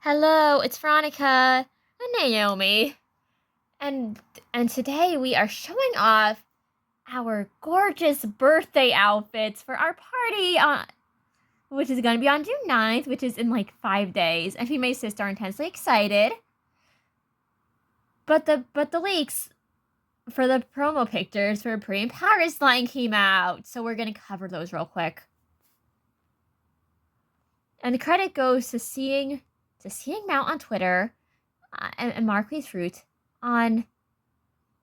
Hello, it's Veronica and Naomi. And and today we are showing off our gorgeous birthday outfits for our party on which is going to be on June 9th, which is in like 5 days. And me and my sister are intensely excited. But the leaks for the promo pictures for Pre in Paris line came out, so we're going to cover those real quick. And the credit goes to Seeing Mount on Twitter and Marquis Fruit on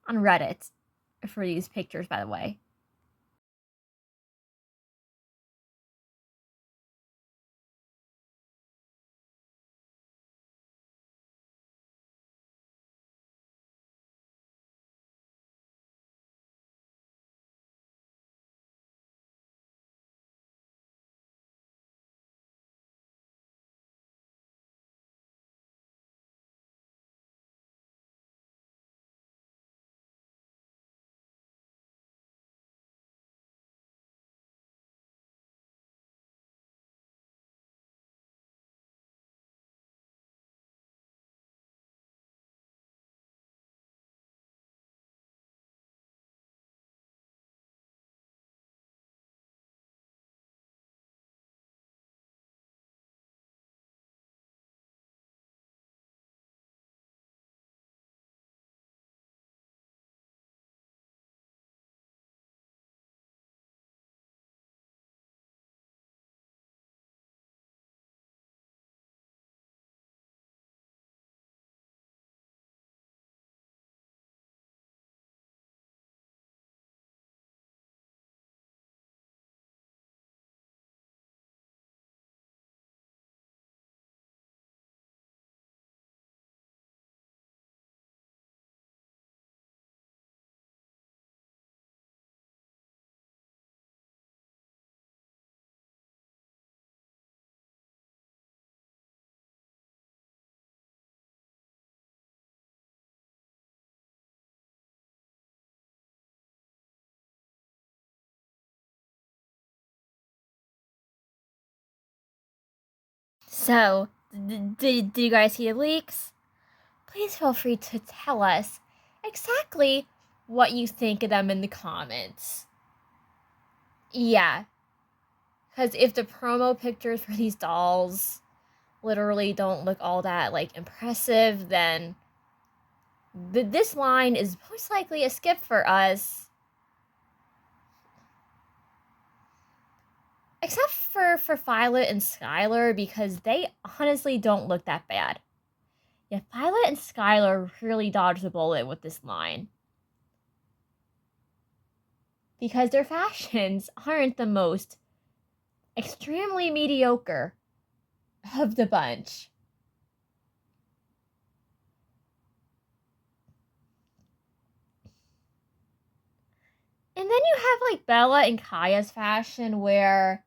Reddit for these pictures, by the way. So, did you guys see the leaks? Please feel free to tell us exactly what you think of them in the comments. Yeah, because if the promo pictures for these dolls literally don't look all that, like, impressive, then this line is most likely a skip for us. Except for Violet and Skylar, because they honestly don't look that bad. Yeah, Violet and Skylar really dodged the bullet with this line. Because their fashions aren't the most extremely mediocre of the bunch. And then you have like Bella and Kaya's fashion, where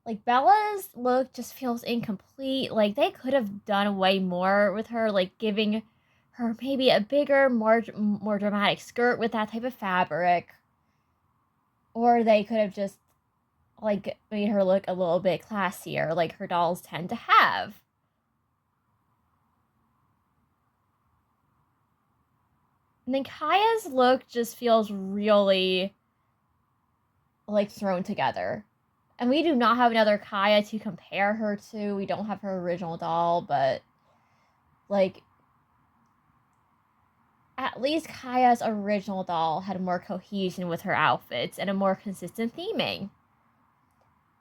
like Bella's look just feels incomplete. Like they could have done way more with her, like giving her maybe a bigger, more dramatic skirt with that type of fabric. Or they could have just like made her look a little bit classier, like her dolls tend to have. And then Kaya's look just feels really like thrown together. And we do not have another Kaya to compare her to. We don't have her original doll, but like at least Kaya's original doll had more cohesion with her outfits and a more consistent theming.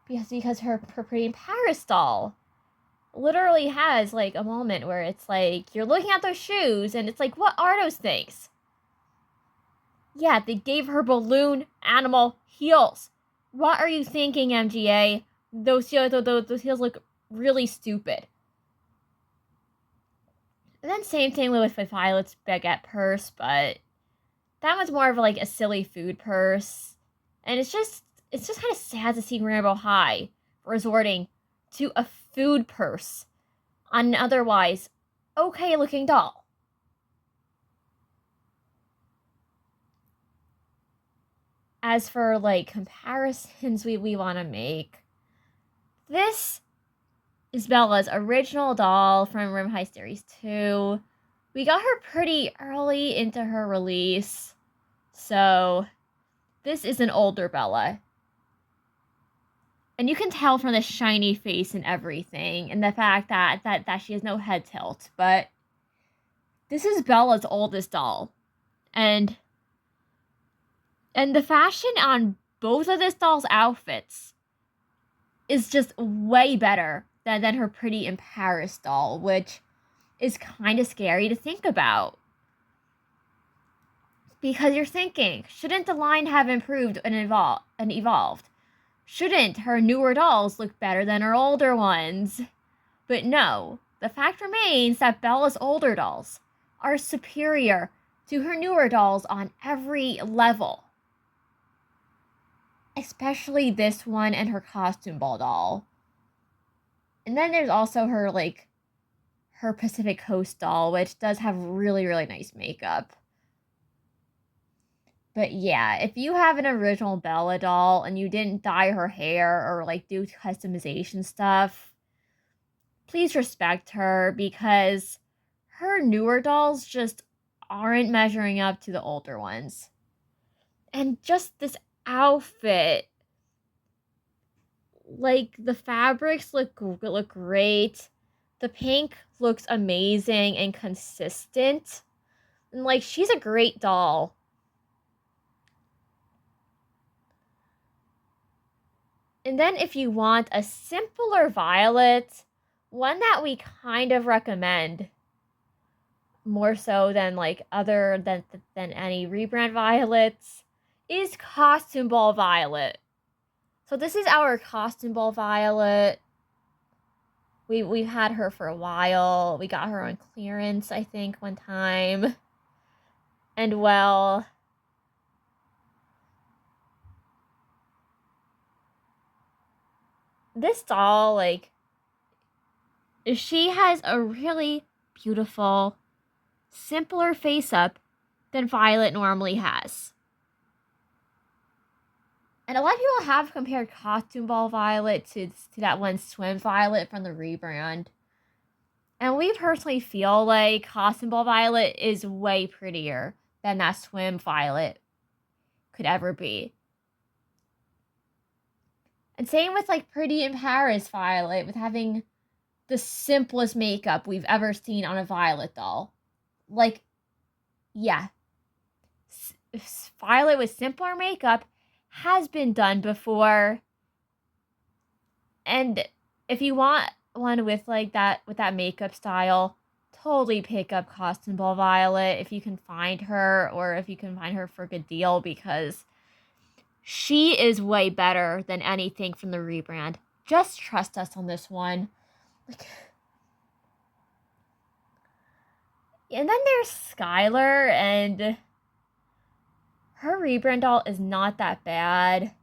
Because her Pretty in Paris doll literally has like a moment where it's like you're looking at those shoes and it's like, what are those things? Yeah, they gave her balloon animal heels. What are you thinking, MGA? Those heels look really stupid. And then same thing with Violet's baguette purse, but that was more of like a silly food purse. And it's just kind of sad to see Rainbow High resorting to a food purse on an otherwise okay looking doll. As for like comparisons we want to make, this is Bella's original doll from Room High Series 2. We got her pretty early into her release, so this is an older Bella. And you can tell from the shiny face and everything, and the fact that she has no head tilt, but this is Bella's oldest doll. And the fashion on both of this doll's outfits is just way better than her Pretty in Paris doll, which is kind of scary to think about. Because you're thinking, shouldn't the line have improved and evolved? Shouldn't her newer dolls look better than her older ones? But no, the fact remains that Bella's older dolls are superior to her newer dolls on every level. Especially this one and her costume ball doll. And then there's also her Pacific Coast doll, which does have really, really nice makeup. But yeah, if you have an original Bella doll and you didn't dye her hair or do customization stuff, please respect her, because her newer dolls just aren't measuring up to the older ones. And just this outfit, the fabrics look great. The pink looks amazing and consistent. And she's a great doll. And then if you want a simpler Violet, one that we kind of recommend more so than other than any rebrand Violets, is Costume Ball Violet. So this is our Costume Ball Violet. We've had her for a while. We got her on clearance, I think, one time. And well, this doll, she has a really beautiful, simpler face up than Violet normally has. And a lot of people have compared Costume Ball Violet to that one Swim Violet from the rebrand. And we personally feel like Costume Ball Violet is way prettier than that Swim Violet could ever be. And same with Pretty in Paris Violet, with having the simplest makeup we've ever seen on a Violet doll. Yeah. Violet with simpler makeup has been done before. And if you want one with that makeup style, totally pick up Costume Ball Violet if you can find her, or if you can find her for a good deal, because she is way better than anything from the rebrand. Just trust us on this one. And then there's Skylar, and her rebrand doll is not that bad.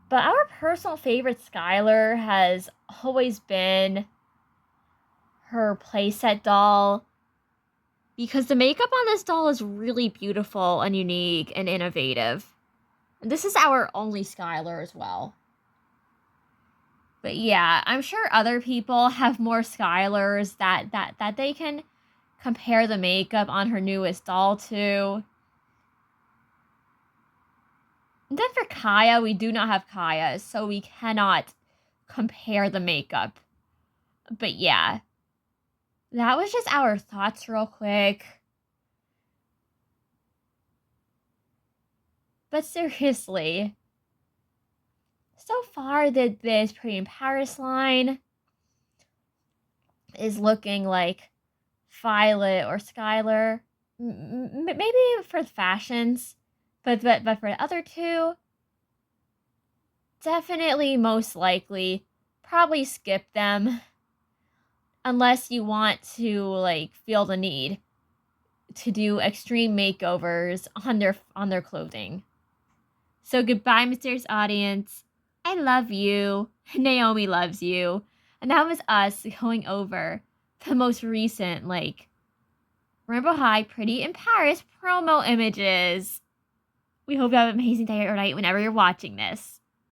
But our personal favorite Skylar has always been her playset doll, because the makeup on this doll is really beautiful and unique and innovative. And this is our only Skylar as well. But yeah, I'm sure other people have more Skylars that they can compare the makeup on her newest doll to. And then for Kaya, we do not have Kaya, so we cannot compare the makeup. But yeah, that was just our thoughts real quick. But seriously, so far this Pretty in Paris line is looking like Violet or Skylar. Maybe for the fashions, but for the other two, definitely most likely probably skip them, unless you want to feel the need to do extreme makeovers on their clothing. So goodbye, mysterious audience. I love you. Naomi loves you. And that was us going over the most recent Rainbow High Pretty in Paris promo images. We hope you have an amazing day or night whenever you're watching this.